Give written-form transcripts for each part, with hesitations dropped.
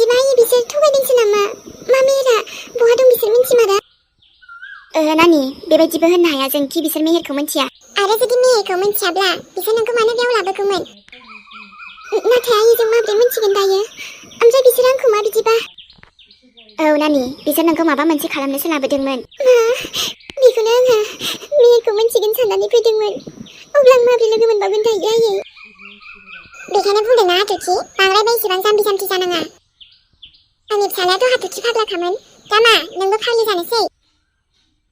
मायो बिसोर थगायदोंसो नामा? मा मेहेरा बहा दं बिसोर मिन्थिमारा? नानि बेबायदिबो होननो हाया जों कि बिसोर मेहेरखौ मिन्थिया। आरो जुदि मेहेरखौ मिन्थियाब्ला बिसोर नोंखौ मानो बेयाव लाबोगौमोन? नाथाय आयै जों माबोरै मिन्थिगोन दायो? ओमफ्राय बिसोर आंखौ मा बिदिबा? नानि बिसोर नोंखौ माबा मोनसे खालामनोसो लाबोदोंमोन। मा? बेखौनो आङो मेहेरखौ मिन्थिगोन साननानै फैदोंमोन। अब्ला आं माबोरै लोगो मोनबावगोन दायो आयै? बेखायनो बुंदोंना हाथरखि बांद्राय बेसेबां जाम्बि जाम्बि जानाङा। आंनि फिसालायाथ' हाथरखि फाग्लाखामोन। दा मा नोंबो फाग्लि जानोसै?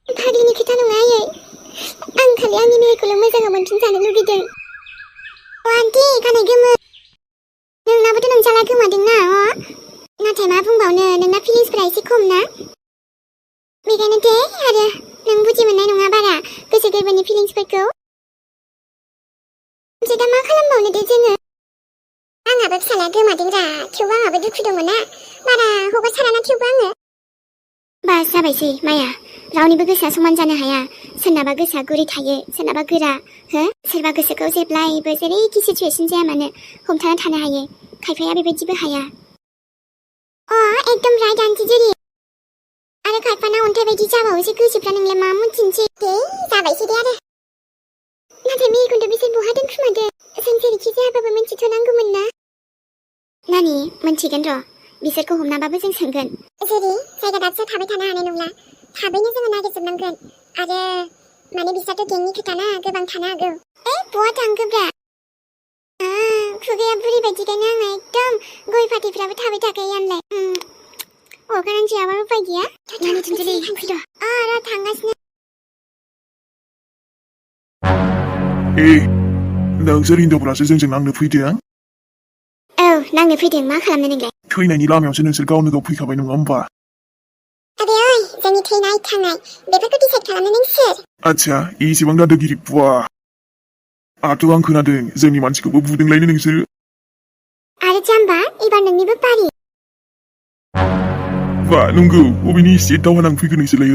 फाग्लिनि खोथा नङा आयै। आं खालि आंनि मेहेरखौल' मोजाङाव मोनफिनजानो लुगैदों। आन्टी खानाय गोमो। नोंनाबोथ' नोंसाला गोमादोंना नाथाय मा बुंबावनो नोंना फिलिंसफोरा एसे खम ना? बेखायनो दे आरो नों बुजि मोननाय नङा बारा गोसो गोरबोनि फिलिंसफोरखौ। ओमफ्राय दा मा खालामबावनो दे जोङो? आंहाबो फिसालाया गोमादोंरा थेवबो आंहाबो दुखु दंमोन ना बारा हगारसाराना थेवबो आङो। बास जाबायसै माया रावनिबो गोसोआ समान जानो हाया। सोरनाबा गोसोआ गुरै थायो सोरनाबा गोरा सोरबा गोसोखौ जेब्लायबो जेरैखि सिचुएसन जाया मानो हमथाना थानो हायो खायफाया बेबायदिबो हाया। एकदम राइट आन्टी जेरि। आरो खायफाना अन्थाइ बायदि जाबावोसो गोसोफ्रा नोंलाय मा मिथिनोसै। दे जाबायसै दे आरो। नाथाय मेहेरखौथ' बिसोर बहा दोनखुमादों? जों जेरैखि जायाबाबो मिन्थिथ'नांगौमोन ना? नानि मिन्थिगोन र' बिसोरखौ हमनाबाबो जों सोंगोन। जेरि जायगा दाबसेयाव थाबाय थानो हानाय नंला। थाबैनो जोङो नागिरजोबनांगोन। आरो माने बिसोरथ' गेंनि खोथाना गोबां थानो हागौ। बहा थांखोब्रा? खुगाया बुरि बायदिखायनो आङो एकदम गय फाथैफ्राबो थाबाय थाखायोआनोलाय। हगारनोसैयाबा उपाय गैया। नानि थुनजुलि फैद'। र' थांगासिनो। नोंसोर हिनजावफ्रासो जोंजों नांनो फैदों? नांनो फैदों मा खालामनो नोंलाय? थैनायनि लामायावसो नोंसोर गावनो गाव फैखाबाय नङा होमबा? आबे ओइ जोंनि थैनाय थांनाय बेफोरखौ डिसाइड खालामनो नों सोर? आच्छा एसेबां दादागिरि बुवा। आं खोनादों जोंनि मानसिखौबो बुदोंलायनो नोंसोरो। आरो जाम्बा एबार नोंनिबो पारि। बा नंगौ बबेनि एसे दावहा नांफैगोन नोंसोरलाय?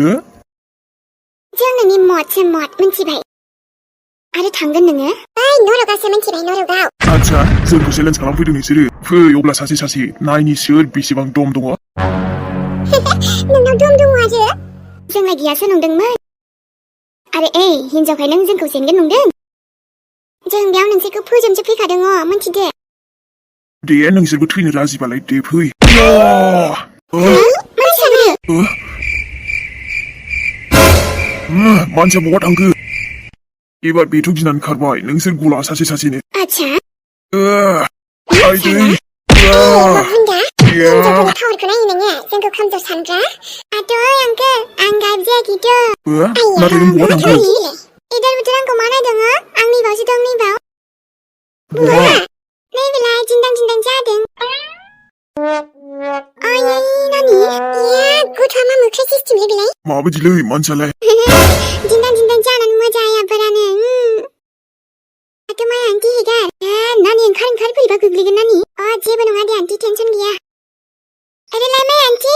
जों नोंनि मदसो मद मिन्थिबाय। आरो थांगोन नोङो? नरकावसो मिन्थिबाय नरकाव। आच्छा जोंखौ चेलेन्ज खालामफैदों नोंसोरो। फै अब्ला सासे सासे नायनि सोर बेसेबां दम दङ। नोंनाव दम दङ आरो? जोंलाय गियासो नंदोंमोन। आरो हिनजावखाय नों जोंखौ जेनगोन नंदों? जों बेयाव नोंसोरखौ फोजोबनोसो फैखादों मिन्थिदो। दे नोंसोरबो थैनो राजिबालाय दे फै। मानसिया बहा थांखो? एबार बेथ' गिनानै खारबाय नोंसोर गला सासे सासेनो। आच्छा आइदै हिनजावफोरनि पावारखौ नायो नोङो जोंखौ खमजर सानग्रा? आदै आंकोल आं गाइब जायाखैथ'। नाथाय नों बहा थांखो? इधर उधर आंखौ मा नायदों? आं नैबावसो दं नैबाव। बहा? नैबेलाय दिन्दां दिन्दां जादों। आयै नानि गथ'आ मा मोख्रा सिस्टेमलै बेलाय? माबायदिलै मानसियालाय? दिन्दां दिन्दां जानानै मोजाया बारानो। माया आन्टी हेगार नानि ओंखार फैबा गोग्लैगोन नानि। जेबो नङा दे आन्टी टेनसन गैया। आरोलाय माया आन्टी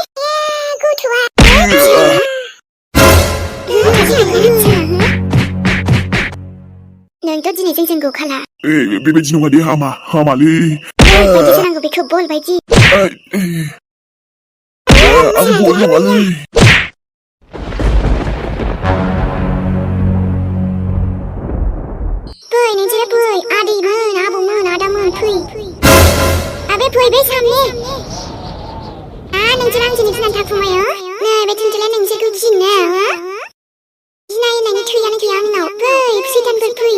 गथ'आ नोंथ' दिनै जोंजों गखाला। बेबायदि नङा दे हामालै। बायदिसो नांगौ बेखौ बल बायदि। आं बल नङालै। फै नोंसोरो फै आदैमोन आबौमोन आदामोन फै। आबे फै बे सामने। नोंसोर आंजोंनो गिनानै थाखुमायो? नै बे थुनजुलाया नोंसोरखौ गिनो गिनाय होननायनि थैयानो गैया आंनाव। फै सैतानफोर फै।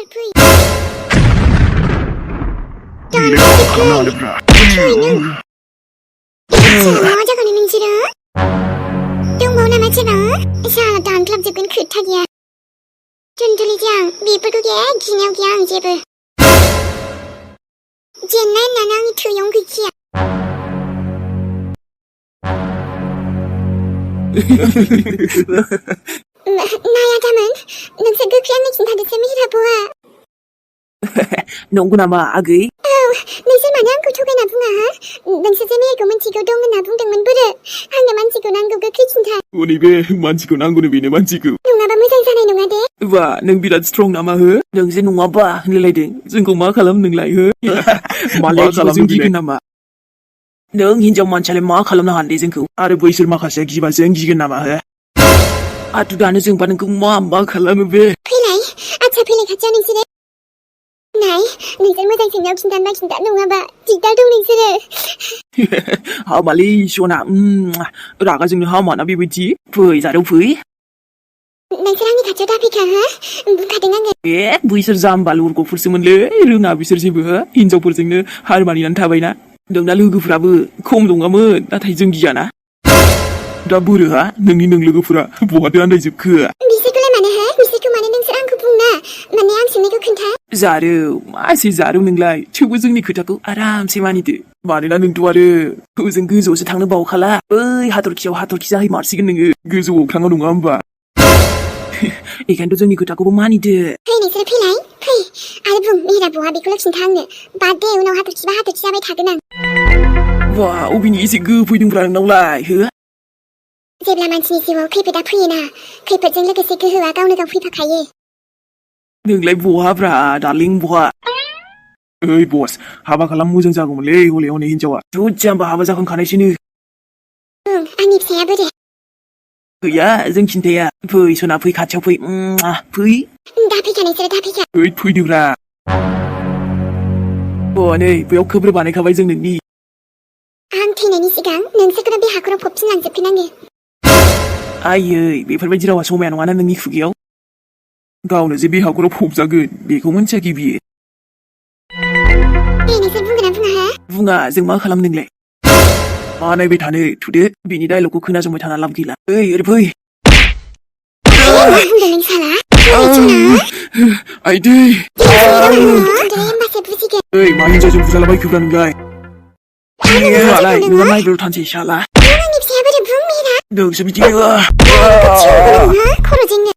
मा जागोन नोंसोरो? दंबावो नामा सोरबा? साला दानख्लाबजोबगोन खोथा गैया। थुनजुलिजों बेफोरखौ गिनायाव गैया आं जेबो। जेननाय होननानै आंनि थैयावनो गैखाया। नायादामोन नोंसोर गोख्रै आंनो खिन्थादोसो मेहेरा बहा? नंगौ नामा आगै? नोंसोर मानो आंखौ थगायना बुङा हा? नोंसोर जे मेहेरखौ मिन्थिगौ दं होनना बुंदोंमोन बोरो? आंनो मानसिखौ नांगौ गोख्रै खिन्था। नैबे मानसिखौ नांगौनो बेनो मानसिखौ। नङाबा मोजां जानाय नङा दे। बा नों बिराद स्ट्रं नामा हो? नों जे नङाबा होनलायलायदों जोंखौ मा खालाम नोंलाय हो? मालाय जों गिगोन नामा? नों हिनजाव मानसियालाय मा खालामनो हान्दे जोंखौ आरो बैसोर माखासेया गिबा जों गिगोन नामा हो आथु दानो जोंबा नोंखौ मा खालामो बे फैलाय आच्छा फैलाय खाथियाव नोंसोरो नाय नोंसोर मोजां सोंनायाव खिन्थानोबा खिन्था नङाबा दिगदार दं नोंसोरो हामालै सना रागा जोंनो हामाना बेबायदि फै जारौ फै नोंसोर आंनि खाथियाव दाफैखा हो बुंखादों आङो ए बैसोर जाम्बा लुरग'फोरसोमोनलै रोङा बिसोर जेबो हिनजावफोरजोंनो हार मानिनानै थाबायना नोंना लोगोफ्राबो खम दङामोन नाथाय जों गियाना दा बोरोहा नोंनि लोगोफोरा बहाथो आन्दायजोबखो बिसोरखौलाय मानो हो बिसोरखौ माने नोंसोर आंखौ बुंना माने आं सोंनायखौ खोन्था जारौ मासे जारौ नोंलाय थेवबो जोंनि खोथाखौ आरामसे मानिदो मानोना नोंथ' आरो ओजों गोजौआवसो थांनो बावखाला बै हाथरखियाव हाथरखि जाहैमारसिगोन नोङो गोजौआव अख्राङाव नङा होमबा बेखायनोथ' जोंनि खोथाखौबो मानिदो फै नोंसोर फैलाय फै आरो बुं मेहेरा बहा बेखौल' खिन्था आंनो बाद दे उनाव हाथरखिबा हाथरखि जाबाय थागोन आं वा अबेनि एसे गोफैदोंब्रा नोंनावलाय हो जेब्ला मानसिनि जिउआव खैफोदा फैयोना खैफोदजों लोगोसे गोहोआ गावनो गाव फैफाखायो नोंलाय बहाब्रा दार्लिं बहा ओइ बस हाबा खालाम मोजां जागौमोनलै हले हनै हिनजावा जुज्जाम्बा हाबा जाखांखानायसैनो आंनि फिसाया बोरो गैया जों खिन्थाया फै सना फै खाथियाव फै फै दाफैखा नोंसोरो दाफैखा ओइ फैदोब्रा नै बेयाव खोब्रो बानायखाबाय जों नोंनि आं थैनायनि सिगां नोंसोरखौनो बे हाखराव फबफिनलांजोबफिनांगो आयै बेफोरबायदि रावा समाया नङाना नोंनि खुगायाव गावनो जे बे हाखराव फबजागोन बेखौ मोनथियाखै बियो नोंसोर बुंगोन ना बुङा हो बुङा जों मा खालाम नोंलाय मा नायबाय थानो थुदो बिनि डायलगखौ खोनासंबाय थाना लाब गैला ओइ ओरै फै मा बुंदों नों साला आइदै होमबासो बुजिगोन ओइ मा हिनजावजों बुजालाबायखोब्रा नोंलाय नोंहालाय नोंहा नायबायल' थानोसै साला आंनि फिसाया बोरै बुं मेहेरा नोंसो बिदि खर'जोंनो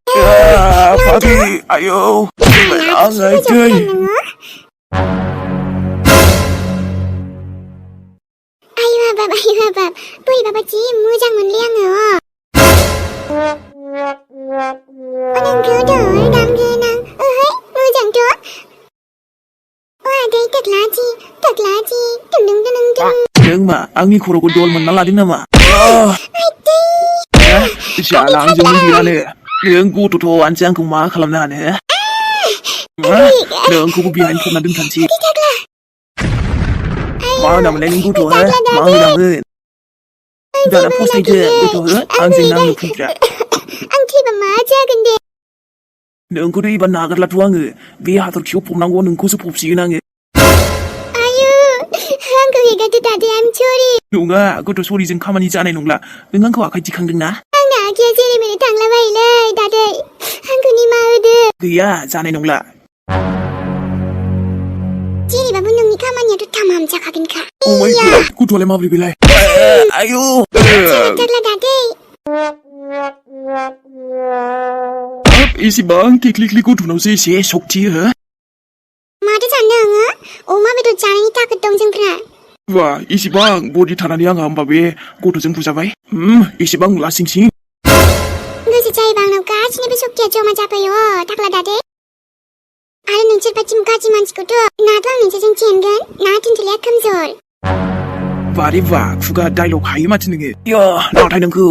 फाग्लि आयौ आइदै आयु हाबाब बोरैबाबा जि मोजां मोनलै आङो नोंखौ दाम गोनां ओहै मोजांथ' आदै थख्लाजि नों मा आंनि खर'खौ दल मोनना लादों नामा जाला आंजों गैयानो नों गथ'आनोसो आंखौ मा खालामनो हानो नोंखौबो बेहायनो फबना दोनखानोसै मा होनामोनलाय नों गथ'आ मा होनामोन दाना फसायदो गथ' आंजों नांनो फैग्रा आं थैबा मा जागोन दे नोंखौथ' एबार नागारलाथ' आङो बे हाथरखिखौ फबनांगौ नोंखौसो फबसिगोन आङो आंखौ हेगारदो दादै आं सरि नङा गथ' सरिजों खामानि जानाय नंला नों आंखौ आखाइ दिखांदोंना आंना आखाया जेरै मेरै थांलाबायोलै दादै आंखौ निमाहा होदो गैया जानाय नंला जेरैबाबो नोंनि खामानियाथ' थामाम जाखागोनखा गथ'आलाय माब्रै बेलाय आयौ थाग्ला दादै एसेबां टेक्लिकलि गथ'नावसो एसे सक्ति हो माथो सानदों आङो अमा बेदर जानायनि ताकत दं जोंफ्रा वा एसेबां बडि थानानै आंहा होमबा बे गथ'जों बुजाबाय एसेबां लासिंसिं गोसो जायोबा आंनाव गासिनिबो सक्तिया जमा जाफैयो थाग्ला दादै आरो नोंसोर बायदि गाज्रि मानसिखौथ' नाथ' आं नोंसोरजों जेनगोन ना थिनथलिया खोमजोर बारे बा खुगा डायलग हायो माथो नोङो नाथाय नोंखौ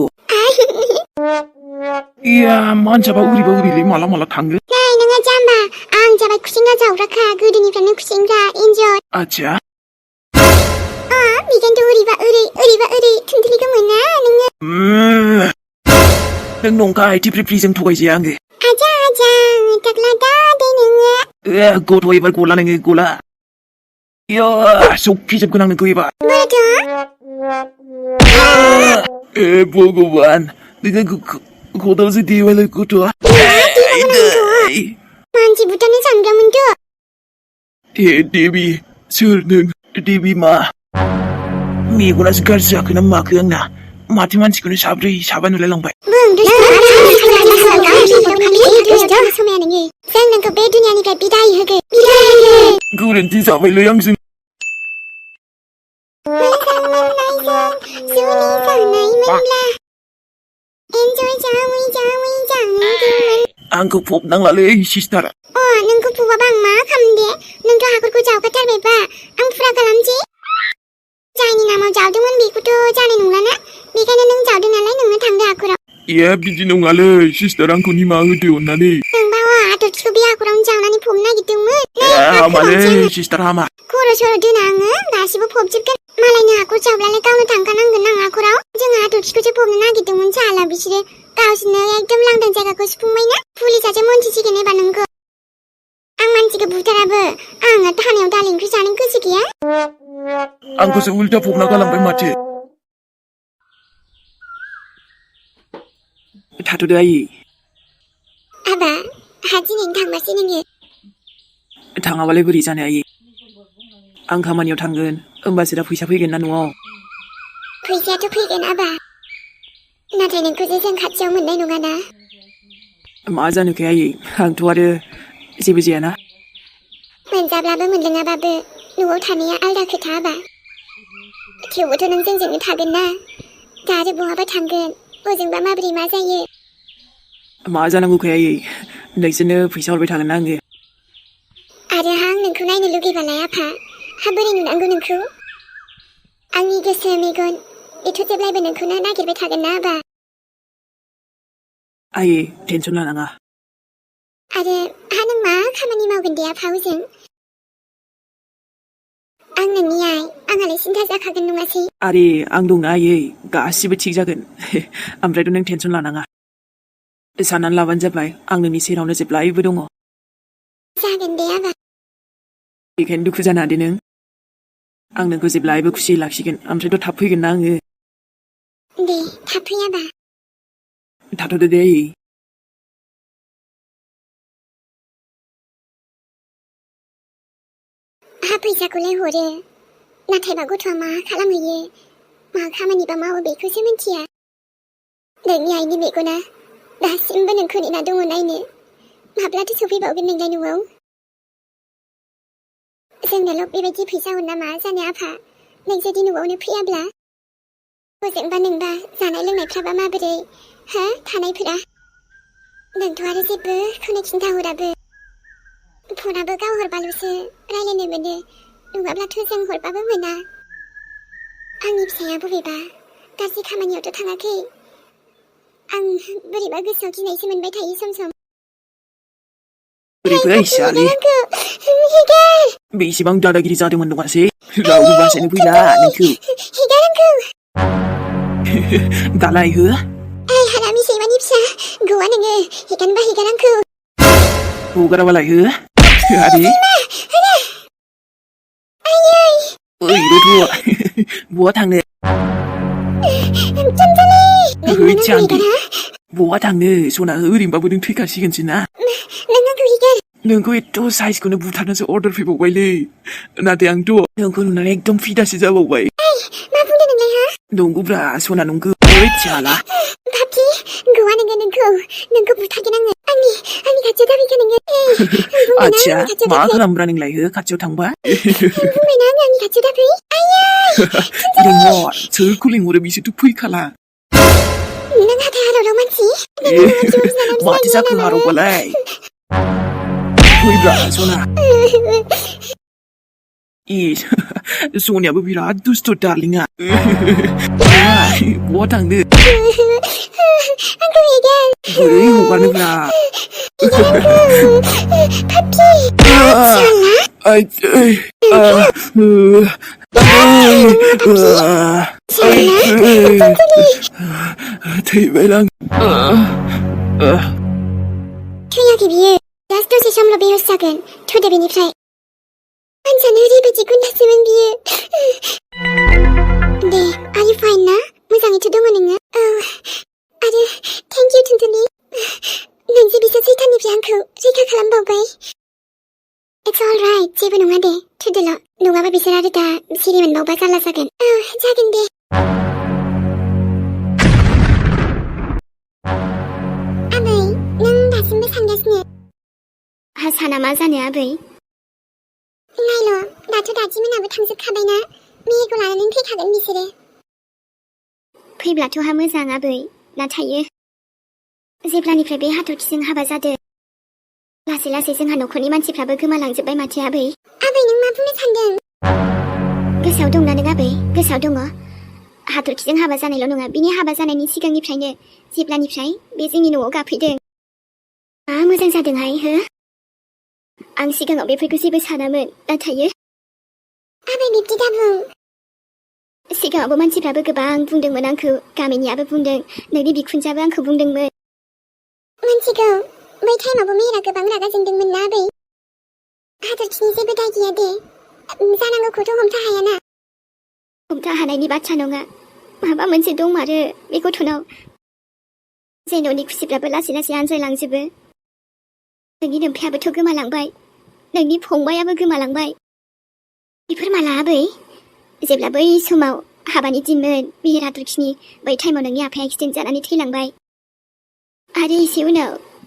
मानसियाबा ओरैलै माला थाङो नै नोङो जाम्बा आं जाबाय खुसेंग्रा जावग्राखा गोदोनिफ्रायनो खुसेंग्रा एन्जर आच्छा बेखायनोथ' ओरैबा ओरै थिनथलिखौ मोना नोङो नों नंखाय टिप्रिप्रिजों थगायजाया आङो आजा थाग्ला दादै नोङो गथ' एबार गला नोङो गला सौखिजोबगोन आं नोंखौ एबार भगबान नोङो खदालसो देबायलै गथ'आ मानसि बुथारनो सानग्रामोनथ' देबि सोर नों देबि मा मेगनासो गाज्रि जाखो ना माखो आंना माथो मानसिखौनो साब्रै साबा नुलायलांबाय समाया नोङो जों नोंखौ बे दुनियानिफ्राय बिदाय होगोन गोरोन्थि जाबायलै आंजों आंखौ फबनांलालै सिस्टार नोंखौ फबाबा आं मा खालामनो दे नोंथ' हाखरखौ जावगाथारबायबा आं फुरा खालामसै जायनि नामाव सिगाङाव जावदोंमोन बेखौथ' जानाय नंलाना बेखायनो नों जावदों नालाय नोंनो थांदो हाखराव ए बिदि नङालै सिस्टार आंखौ निमाहा होदो अननानै नों बावा हाथरखिखौ बे हाखरावनो जावनानै फबनो नागिरदोंमोन हामालै सिस्टार हामा खर' सर' दोना आङो गासिबो फबजोबगोन मालायनि हाखर जावब्लालाय गावनो थांखानांगोन आं हाखराव जों हाथरखिखौसो फबनो नागिरदोंमोन साला बिसोरो गावसोरनो एकदम लांदां जायगाखौ सुफुंबायना पुलिसासो मोनथिसिगोन एबा नोंखौ आं मानसिखौ बुथाराबो आङो थानायाव दालि ओंख्रि जानो गोसो गैया आंखौसो उल्टा फबना गालांबाय माथो थाथ'दो आयै आबा हा दिनैनो थांबासै नोङो थाङाबालाय बोरै जानो आयै आं खामानियाव थांगोन होमबासो दा फैसा फैगोन ना न'आव फैसायाथ' फैगोन आबा नाथाय नोंखौसो जों खाथियाव मोननाय नङाना मा जानोखै आयै आंथ' आरो जेबो जायाना मोनजाब्लाबो मोनलोङाबाबो न'आव थानाया आलदा खोथा आबा थेवबोथ' नों जोंजोंनो थागोन ना दा आरो बहाबा थांगोन ओजोंबा माबोरै मा जायो मा जानांगौखै आयै नोंसोरनो फैसा हरबाय थागोन ना आङो आरो आं नोंखौ नायनो लुगैबालाय आफा हा बोरै नुनांगौ नोंखौ आंनि गोसो मेगन बेथ' जेब्लायबो नोंखौनो नागिरबाय थागोन ना आबा आयै टेनसन लानाङा आरो हा नों मा खामानि मावगोन दे आफा हजों आं नोंनि आइ आंहालाय सिन्था जाखागोन नङासै आरे आं दंना आयै गासिबो थिग जागोन ओमफ्रायथ' नों टेनसन लानाङा साननानै लाबानो जाबाय आं नोंनि सेरावनो जेब्लायबो दङ जागोन दे आबा बेखायनो दुखु जानो हादो नों आं नोंखौ जेब्लायबो खुसियै लाखिगोन ओमफ्रायथ' थाब फैगोन ना आङो दे थाब फै आबा थाथ'दो दे आयै हा फैसाखौलाय हरो नाथायबा गथ'आ मा खालामहैयो मा खामानिबा मावो बेखौसो मिन्थिया नोंनि आइनि मेगना दासिमबो नोंखौ नेना दङ नायनो माब्लाथो सफैबावगोन नोंलाय न'आव जोंनोल' बेबायदि फैसा हरना मा जानो आफा नों जुदि न'आवनो फैयाब्ला हजोंबा नोंबा जानाय लोंनायफ्राबा माबोरै हा थानायफोरा नोंथ' आरो जेबोखौनो खिन्थाहराबो फनाबो गाव हरबाल'सो रायलायनो मोनो नङाब्लाथ' जों हरबाबो मोना आंनि फिसाया बबेबा गाज्रि खामानियावथ' थाङाखै आं बोरैबा गोसोआव गिनायसो मोनबाय थायो सम सम बोरैबो साले बेसेबां दादागिरि जादोंमोन नङासै रावबो बासायनो फैला नोंखौ हिगार आंखौ दालाय हो ओइ हारामि सैमानि फिसा गवा नोङो हिगारबा हिगार आंखौ हगाराबालाय हो आरे ओइ रथ' बहा थांनो बहा थांनो सना ओरैनोबाबो नों थैखासिगोनसो ना नोंखौ एथ' साइजखौनो बुथारनोसो अर्डार फैबावबायलै नाथाय आंथ' नोंखौ नुनानै एकदम फिदासो जाबावबाय मा बुंदों नोंलाय हा नंगौब्रा सना नंगौ जाला पापि गवा नोंखौ बुथारगोन आङो आंनि खाथियाव दाफैखा नोङो आच्छा मा खालामब्रा नोंलाय हो खाथियाव थांबा बुंबायना आङो आंनि खाथियाव दाफै लेंहर सोरखौ लेंहरो बिसोरथ' फैखाला नों हाथाय हारावराव मानसि माथो जाखो हारावबालाय फैब्रा सना इस सनियाबो बिराद दुस्थ' दार्लिंआ बहा थांनो आंखौ हिगार बोरै हगारनोब्रा थैबायलां थैयाखै बियो जास्ट दसे समल' बेहुस जागोन थुदो बेनिफ्राय मानसियानो ओरैबायदि गुन्दासोमोन बियो दे आर इउ फाइन ना मोजाङैथ' दङ नोङो औ आरो थेंक इउ टुनटुनि नों जे बिसोर सैताननिफ्राय आंखौ रैखा खालामबावबाय इट्स अल राइट जेबो नङा दे थुदोल' नङाबा बिसोर आरो दा सिरि मोनबावबा जारला जागोन औ जागोन दे आबै नों दासिमबो सानगासिनो साना मा जानो आबै नायल' दाथ' दादिमोनाबो थांजोबखाबायना मेहेरखौ लानानै फैखागोन बिसोरो फैब्लाथ' हा मोजां आबै नाथाय जेब्लानिफ्राय बे हाथरखिजों हाबा जादों लासै लासै जोंहा न'खरनि मानसिफ्राबो गोमालांजोब्बाय माथो आबै नों मा बुंनो सानदों गोसोआव गोसोआव दंना नों आबै गोसोआव दङ हाथरखिजों हाबा जानायल' नङा बिनि हाबा जानायनि सिगांनिफ्रायनो जेब्लानिफ्राय बे जोंनि न'आव गाफैदों मा मोजां जादोंहाय हो आं सिगाङाव बेफोरखौ जेबो सानामोन नाथाय आबै बिब्दि दाबुं सिगाङावबो मानसिफ्राबो गोबां बुंदोंमोन आंखौ गामिनियाबो बुंदों नोंनि बिखुनजोआबो आंखौ बुंदोंमोन मोनथिगौ बै टाइमावबो मेहेरा गोबां रागा जोंदोंमोन ना आबै हाथरखिनि जेबो दाय गैया दे जानांगौखौथ' हमथा हायाना हमथा हानायनि बाथ्रा नङा माबा मोनसे दंमारो बे गथ'नाव जे न'नि खुसिफ्राबो लासै लासै आनज्रायलांजोबो नोंनि नोमफायाबोथ' गोमालांबाय नोंनि फंबायाबो गोमालांबाय बेफोर माला आबै जेब्ला बै समाव हाबानि दिनमोन मेहेर हाथरखिनि बै टाइमाव नोंनि आफाया एक्सिडेन्ट जानानै थैलांबाय आरो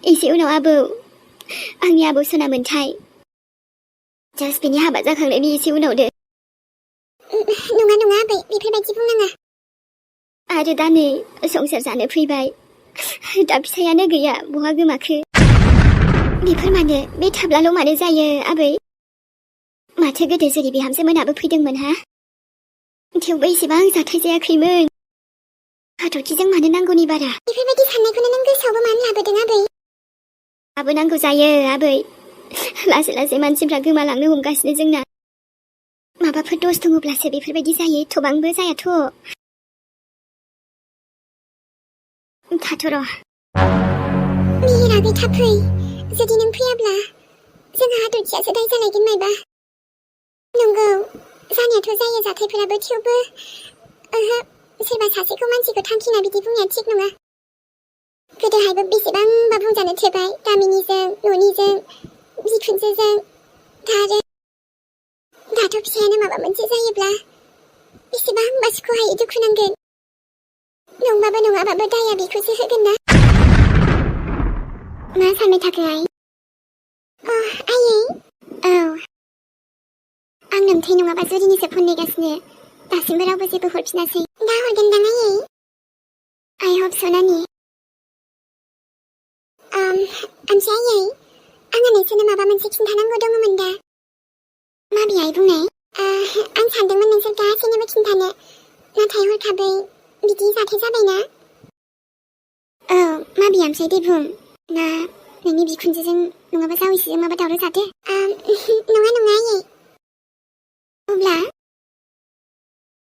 एसे उनाव आबौ आंनि आबौ सोनामोनथाय जास्ट बिनि हाबा जाखांनायनि एसे उनाव दे नङा आबै बेफोरबायदि बुंनाङा आरो दा नै संसार जानो फैबाय दा फिसायानो गैया बहा गोमाखो बेफोर मानो बे थाब्लाल' मानो जायो आबै माथो गोदो जेरै बिहामजो मोनाबो फैदोंमोन हा थेवबो एसेबां जाथाय जायाखैमोन हाथरखिजों मानो नांगौनि बारा बेफोरबायदि साननायखौनो नों गोसोआवबो मानो लाबोदों आबै लाबोनांगौ जायो आबै लासै लासै मानसिफ्रा गोमालांनो हमगासिनो जोंना माबाफोर दस दङब्लासो बेफोरबायदि जायो थबांबो जायाथ' थाथ' र' मेहेरा बे थाब फै जुदि नों फैयाब्ला जोंहा हाथरखियासो दाय जालायगोन मायबा नंगौ जानायाथ' जायो जाथायफोराबो थेवबो ओहो सोरबा सासेखौ मानसिखौ थांखिना बिदि बुंनाया थिग नङा गोदोहायबो बेसेबांबा बुंजानो थोबाय गामिनिजों न'निजों बिखुनजोजों दाथ' फिसायानो माबा मोनसे जायोब्ला बेसेबांबा सुखुहायै दुखु नांगोन नंबाबो नङाबाबो दाया बेखौसो होगोन ना मा सानबाय थाखो आइ आयै औ आं नोमथाय नङाबा जुरिनिसो फन नेगासिनो दासिमबो रावबो जेबो हरफिनासै दा हरगोनदां आयै आइ हप सनानि ओमफ्राय आयै आङो नोंसोरनो माबा मोनसे खिन्थानांगौ दङमोन दा माबि आइ बुंनाय आं सानदोंमोन नोंसोर गासैनोबो खिन्थानो नाथाय हरखाबै बिदि जाथाय जाबायना औ माबि ओमफ्राय दे बुं ना नोंनि बिखुनजोजों नङाबा जावैसोजों माबा दावराव जादो नङा आयै अब्ला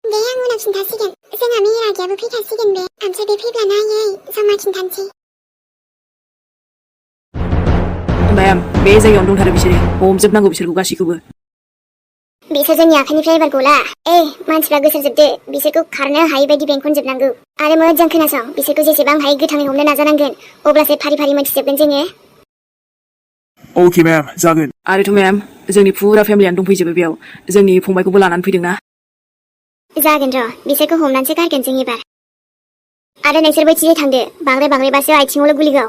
दे आं उनाव खिन्थासिगोन जोंहा मेहेर आगैयाबो फैखासिगोन बे ओमफ्राय बे फैब्लाना आयै जमा खिन्थानोसै मैम बे जायगायावनो दंथारो बिसोरो हमजोबनांगौ बिसोरखौ गासैखौबो बिसोर जोंनि आखाइनिफ्राय एबार गला मानसिफ्रा गोसारजोबदो बिसोरखौ खारनो हायै बायदि बेंखनजोबनांगौ आरो मोजां खोनासं बिसोरखौ जेसेबां हायो गोथाङै हमनो नाजानांगोन अब्लासो फारि फारि मोनथिजोबगोन जोङो अके मेम जागोन आरोथ' मेम जोंनि फुरा फेमिलियानो दंफैजोबो बेयाव जोंनि फंबायखौबो लानानै फैदोंना जागोन र' बिसोरखौ हमनानैसो गारगोन जों एबार आरो नोंसोर बैथिंजाय थांदो बांद्रायबासो आथिङावल' गुलि गाव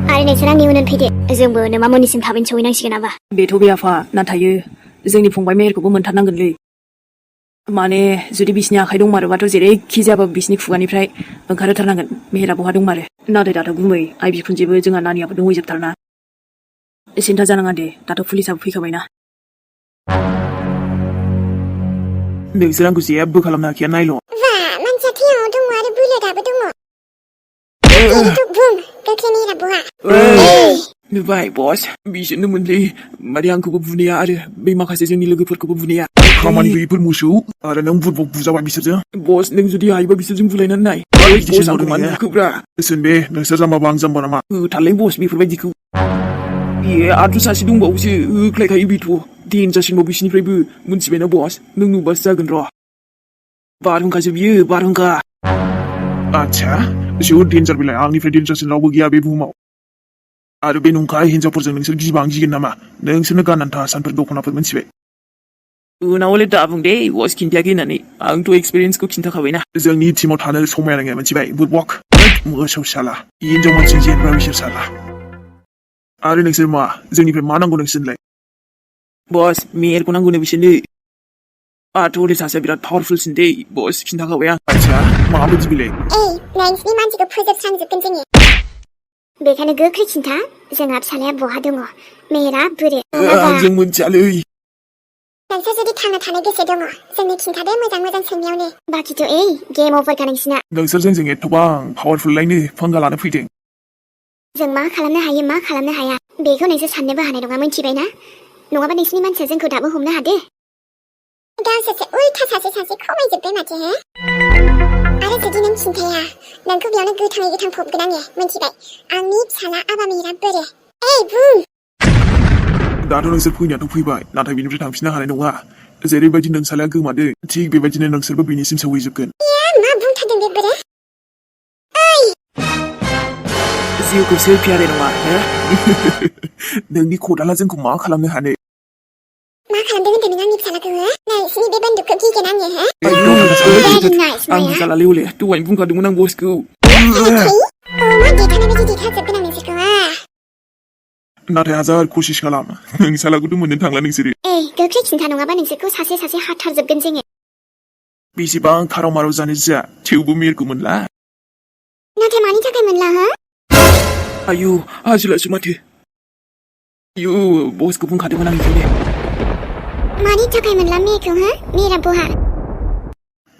आरो नोंसोर आंनि उन फैदो जोंबो नोमामोननिसिम थाबैनो सहैनांसिगोन नामा बेथ' बे आफा नाथाय जोंनि फंबाय मेहेरखौबो मोनथारनांगोनलै माने जुदि बिसिनि आखाइ दंमारोबाथ' जेरैखि जायाबाबो बिसिनि खुगानिफ्राय ओंखारहोथारनांगोन मेहेरा बहा दंमारो नाथाय दाथ' गुमै आइ बिखुनजोबो जोंहा नानियाबो दंहैजोबथारना सिन्था जानाङा दे दाथ' पुलिसाबो फैखाबायना नोंसोर आंखौ जेबो खालामनो हाखाया नायल' मानसिया थैयाव दङ आरो बोलो दाबो दङ बुं गोख्रै मेहेरा बहा नुबाय बस बिसोरनो मोनलै माने आंखौबो बुनाया आरो बै माखासे जोंनि लोगोफोरखौबो बुनाया खामानि गैयिफोर मोसौ आरो नों बुरबक बुजाबाय बिसोरजों बस नों जुदि हायोबा बिसोरजों बुलायनानै नाय बस आंखौ मानो बुखोब्रा लुसोन बे नोंसोर जाम्बाबा आं जाम्बा नामा होथारलै बस बेफोरबायदिखौ आरो सासे दंबावोसो होख्लायखायो बेथ' देनजारसिनबाव बिसिनिफ्रायबो मोनथिबायना बस नों नुबासो जागोन र' बारहुंखासो बियो बारहुंखा आच्छा जोबोद डेन्जार बेलाय आंनिफ्राय डेन्जारसिन रावबो गैया बे बुहुमाव आरो बे नंखाय हिनजावफोरजों नोंसोर गिगोन नामा नोंसोरनो गाननानै था सानफोर दख'नाफोर मोनथिबाय उनावले दा बुं दे बस खिन्थायाखै होननानै आंथ' एक्सपिरियेन्सखौ खिन्थाखाबायना जोंनि टिमाव थानो समाया नोङो मोनथिबाय बुरबक मोसौ साला हिनजाव मानसि जेनबा बिसोर साला आरो नोंसोर मा जोंनिफ्राय मा नांगौ नोंसोरलाय बस मेहेरखौ नांगौनो बिसोरनो आथ'रे सासेया बिराद पावारफुलसिन दे बस खिन्थाखाबाय आं आच्छा माबायदि बेलाय नोंसिनि मानसिखौ फोजोबस्रांजोबगोन जोङो बेखायनो गोख्रै खिन्था जोंहा फिसालाया बहा दङ मेहेरा बोरो आंजों मोनथियालै नोंसोर जुदि थांना थानो गोसो दङ जोंनो खिन्थादो मोजां सोंनायावनो बाखिथ' गेम अभारखा नोंसिना नोंसोर जोंजों एथ'बां पावारफुल पंगा लानो फैदों जों मा खालामनो हायो मा खालामनो हाया बेखौ नोंसोर साननोबो हानाय नङा मिथिबायना नङाबा नोंसिनि मानसिया जोंखौ दाबो हमनो हादो गावसोरसो उल्था सासे खमायजोब्बाय माथो हो आरो जुदि नों खिन्थाया नोंखौ बेयावनो गोथां फबगोन आङो मिथिबाय आंनि फिसाला आबामिरा बोरो ओइ बुं दाथ' नोंसोर फैनायाथ' फैबाय नाथाय बिनिफ्राय थांफिननो हानाय नङा जेरैबायदि नोंसालाया गोमादों थिग बेबायदिनो नोंसोरबो बिनिसिम सौहैजोबगोन मा बुंथारदों बे बोरो जिउखौ सोर फियारे नङा हो नोंनि खदाला जोंखौ मा खालामनो हानो मा खालामदों होनदों नों आंनि फिसालाखौ हो नोंसिनि बे बन्दुकखौ गिगोन आङो हो आयौ Very nice, आं Maya. बुजालालै हले दहायनो बुंखादोंमोन आं बसखौ मा देखानाय बायदि देखाजोबगोन आं नोंसोरखौ नाथाय हाजार कसिस खालाम नोंसालाखौथ' मोननो थांला नोंसोरो गोख्रै खिन्था नङाबा नोंसोरखौ सासे हाथारजोबगोन जोङो बेसेबां खाराव माराव जानो जा थेवबो मेरखौ मोनला नाथाय मानि थाखाय मोनला हो आयु हाजिलासो माथो आयु बसखौ बुंखादोंमोन आं हले मानि थाखाय मोनला मेखौ हो मेरा बहा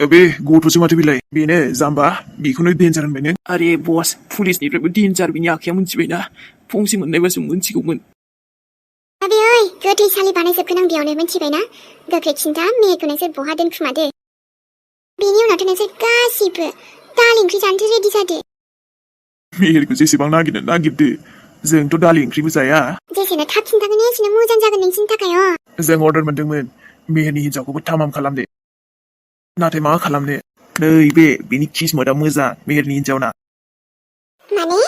बे गथ'सो माथो बिलाय बेनो जाम्बा बेखौनो डेन्जार होनबाय नों आरे बस पुलिसनिफ्रायबो डेन्जार बिनि आखाया मोनथिबायना फंसे मोननायबासो मोनथिगौमोन आबे ओइ गोथैसालि बानायजोबगोन आं बेयावनो मिथिबायना गोख्रै खिन्था मेखौ नोंसोर बहा दोनखुमादो बेनि उनावथ' नोंसोर गासिबो दाल ओंख्रि जानोसो रेडि जादो मेहेरखौ जेसेबां नागिरदो जोंथ' दालि ओंख्रिबो जाया जेसेनो थाब खिन्थागोन एसेनो मोजां जागोन नोंसिनि थाखाय जों अर्डार मोनदोंमोन मेहेरनि हिन्जावखौबो थामाम खालामदो नाथाय मा खालामनो नै बेनि किस्मतआ मोजां मेहेरनि हिन्जावना माने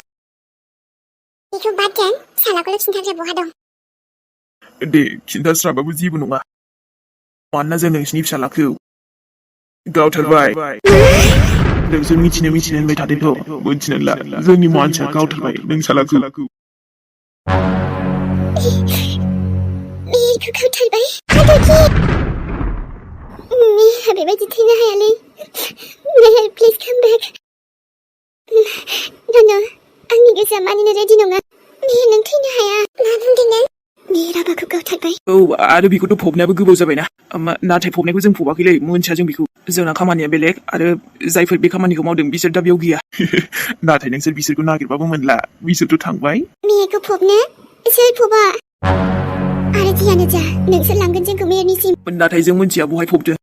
बेखौ बाद दोन फिसालाखौल' खिन्थाग्रा बहा दं दे खिन्थास्राबाबो जेबो नङा मानोना जों नोंसिनि फिसालाखौ गावथारबाय नोंसोर मिथिनो होनबाय थादोंथ' मोनथिनो ला जोंनि मानसिया गावथारबाय नों सालाखौ मेहेरखौ गावथारबाय हाथरखि मेहेरा बेबायदि थैनो हायालै मेहेर प्लिज काम बेक नो आंनि गोसोआ मानिनो रेडि नङा मेहेर नों थैनो हाया मा बुंदों नों मेहेर आबाखौ गावथारबाय औ आरो बेखौथ' फबनायाबो गोबाव जाबायना नाथाय फबनायखौ जों फबाखैलै मोनथिया जों बेखौ जोंना खामानिया बेलेग आरो जायफोर बे खामानिखौ मावदों बिसोर दा बेयाव गैया नाथाय नोंसोर बिसोरखौ नागिरबाबो मोनला बिसोरथ' थांबाय मेहेरखौ फबनो सोर फबा आरो जियानो जा नोंसोर लांगोन जोंखौ मेहेरनिसिम नाथाय जों मोनथिया बहाय फबदो